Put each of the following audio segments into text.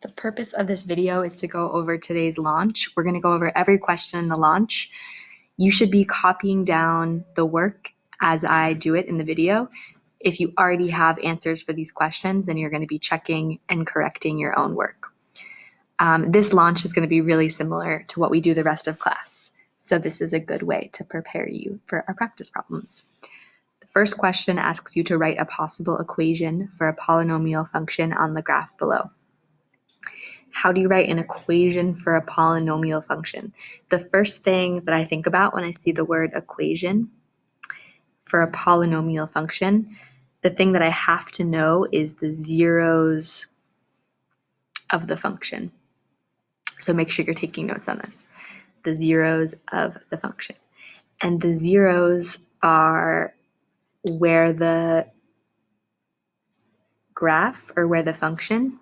The purpose of this video is to go over today's launch. We're going to go over every question in the launch. You should be copying down the work as I do it in the video. If you already have answers for these questions, then you're going to be checking and correcting your own work. This launch is going to be really similar to what we do the rest of class. So this is a good way to prepare you for our practice problems. The first question asks you to write a possible equation for a polynomial function on the graph below. How do you write an equation for a polynomial function? The first thing that I think about when I see the word equation for a polynomial function, the thing that I have to know is the zeros of the function. So make sure you're taking notes on this. The zeros of the function. And the zeros are where the graph or where the function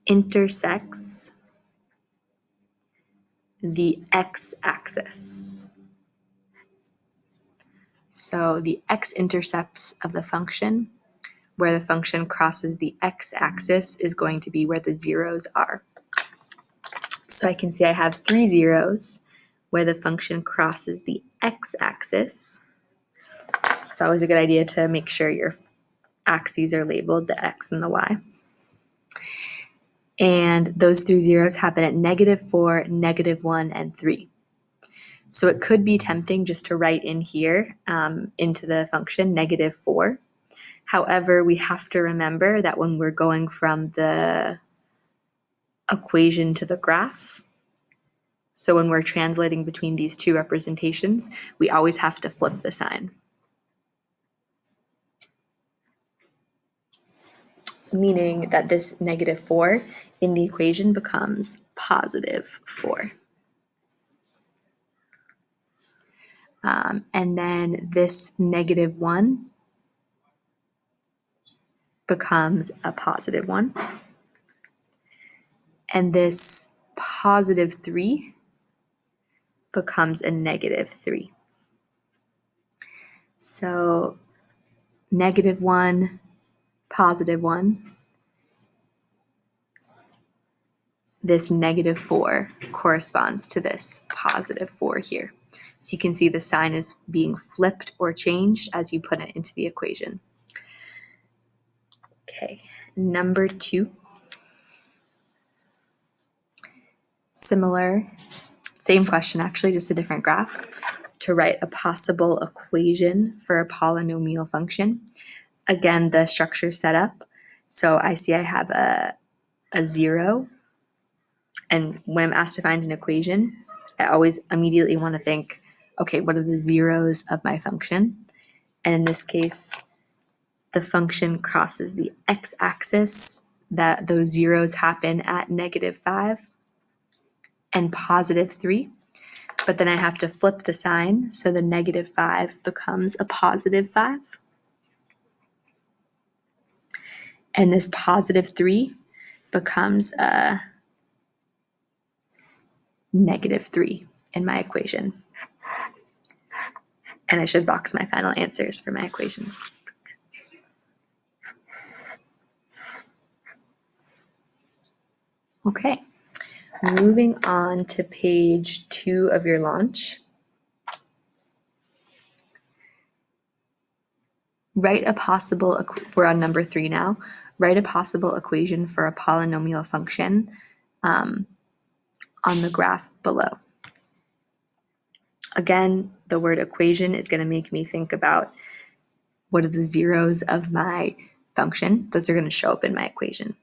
intersects the x-axis. So the x-intercepts of the function, where the function crosses the x-axis, is going to be where the zeros are. So I can see I have 3 zeros where the function crosses the x-axis. It's always a good idea to make sure your axes are labeled, the x and the y. And those 3 zeros happen at -4, -1, and 3. So it could be tempting just to write in here into the function -4. However, we have to remember that when we're going from the equation to the graph, so when we're translating between these two representations, we always have to flip the sign. Meaning that this -4 in the equation becomes +4. And then this -1 becomes a +1. And this +3 becomes a -3. So -1, +1. This -4 corresponds to this +4 here. So you can see the sign is being flipped or changed as you put it into the equation. Okay, number 2. Similar, same question actually, just a different graph. To write a possible equation for a polynomial function. Again, the structure set up. So I see I have a 0. And when I'm asked to find an equation, I always immediately want to think, okay, what are the zeros of my function? And in this case, the function crosses the x-axis, that those zeros happen at -5 and +3. But then I have to flip the sign, so the -5 becomes a +5. And this +3 becomes a -3 in my equation. And I should box my final answers for my equations. Okay, moving on to page 2 of your launch. Write a possible, we're on number 3 now. Write a possible equation for a polynomial function on the graph below. Again, the word equation is going to make me think about what are the zeros of my function. Those are going to show up in my equation.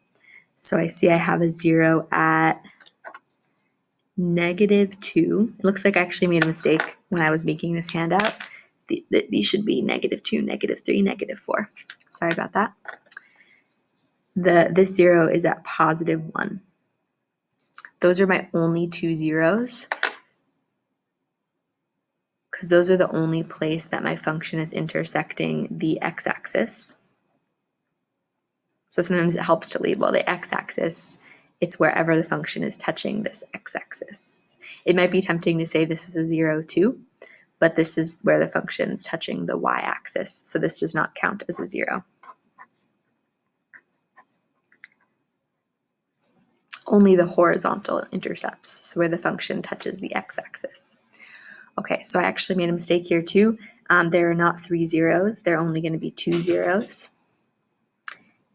So I see I have a 0 at -2. It looks like I actually made a mistake when I was making this handout. These should be -2, -3, -4. Sorry about that. This 0 is at +1. Those are my only 2 zeros, because those are the only place that my function is intersecting the x-axis. So sometimes it helps to label the x-axis. It's wherever the function is touching this x-axis. It might be tempting to say this is a 0 too, but this is where the function is touching the y-axis, so this does not count as a 0. only the horizontal intercepts, so where the function touches the x-axis. Okay, so I actually made a mistake here too. There are not 3 zeros, there are only going to be 2 zeros.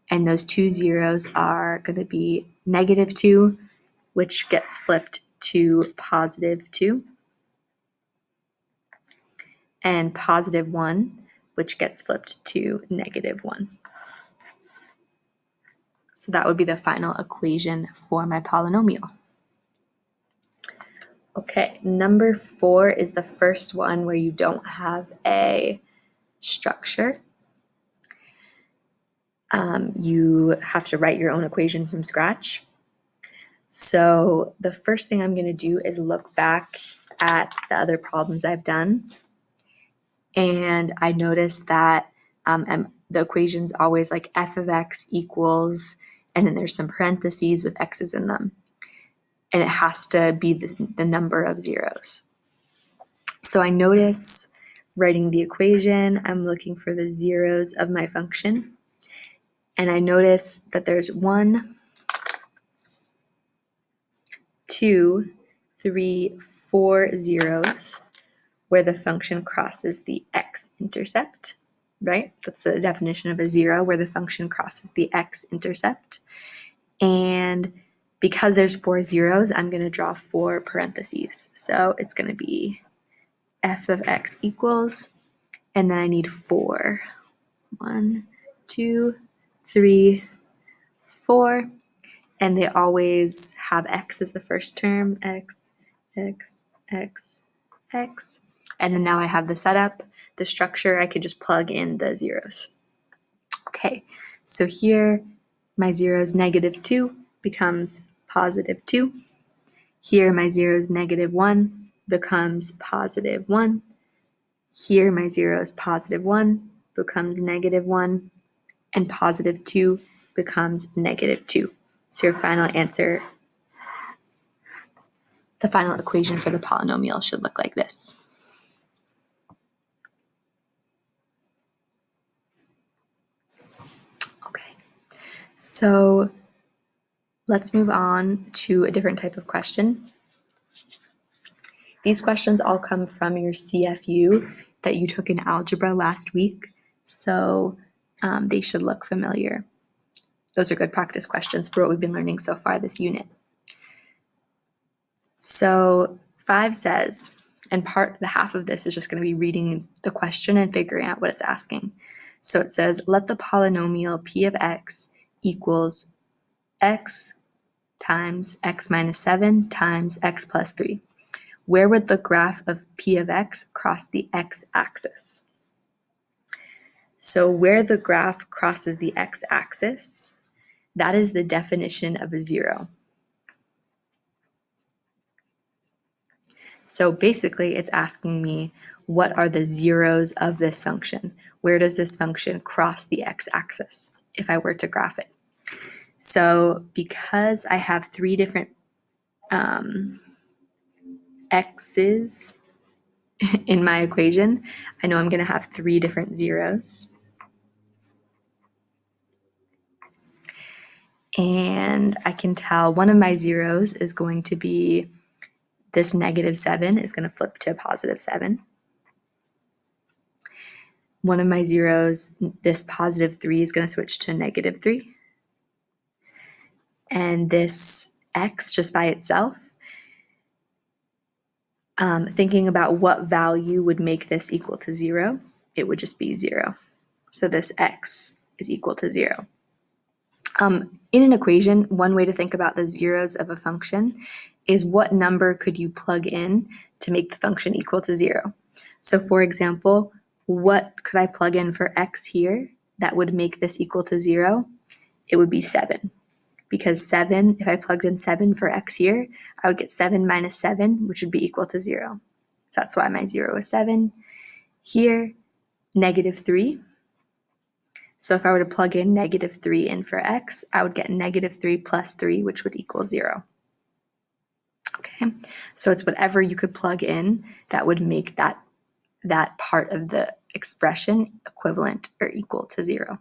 And those 2 zeros are going to be -2, which gets flipped to +2, and +1, which gets flipped to -1. So that would be the final equation for my polynomial. Okay, number 4 is the first one where you don't have a structure. You have to write your own equation from scratch. So the first thing I'm going to do is look back at the other problems I've done. And I noticed that the equation's always like f of x equals, and then there's some parentheses with x's in them. And it has to be the number of zeros. So I notice writing the equation, I'm looking for the zeros of my function. And I notice that there's 1, 2, 3, 4 zeros where the function crosses the x-intercept, right? That's the definition of a zero, where the function crosses the x-intercept. And because there's 4 zeros, I'm going to draw 4 parentheses. So it's going to be f of x equals, and then I need 4. 1, 2, 3, 4. And they always have x as the first term, x, x, x, x. And then now I have the setup, the structure, I could just plug in the zeros. Okay, so here my zero is -2 becomes +2. Here my zero is -1 becomes +1. Here my zero is +1 becomes -1, and +2 becomes -2. So your final answer, the final equation for the polynomial should look like this. Okay, so let's move on to a different type of question. These questions all come from your CFU that you took in algebra last week, so they should look familiar. Those are good practice questions for what we've been learning so far this unit. So 5 says, and the half of this is just going to be reading the question and figuring out what it's asking. So it says, let the polynomial p of x equals x times x minus 7 times x plus 3. Where would the graph of p of x cross the x-axis? So where the graph crosses the x-axis, that is the definition of a zero. So basically it's asking me, what are the zeros of this function? Where does this function cross the x-axis if I were to graph it? So because I have 3 different x's in my equation, I know I'm going to have 3 different zeros. And I can tell one of my zeros is going to be this -7 is going to flip to a +7. One of my zeros, this +3, is going to switch to -3. And this x just by itself, thinking about what value would make this equal to 0, it would just be 0. So this x is equal to 0. In an equation, one way to think about the zeros of a function is what number could you plug in to make the function equal to 0. So for example, what could I plug in for x here that would make this equal to 0? It would be 7. Because 7, if I plugged in 7 for x here, I would get 7 minus 7, which would be equal to 0. So that's why my 0 is 7. Here, -3. So if I were to plug in -3 in for x, I would get -3 plus 3, which would equal 0. Okay, so it's whatever you could plug in that would make that part of the expression equivalent or equal to 0.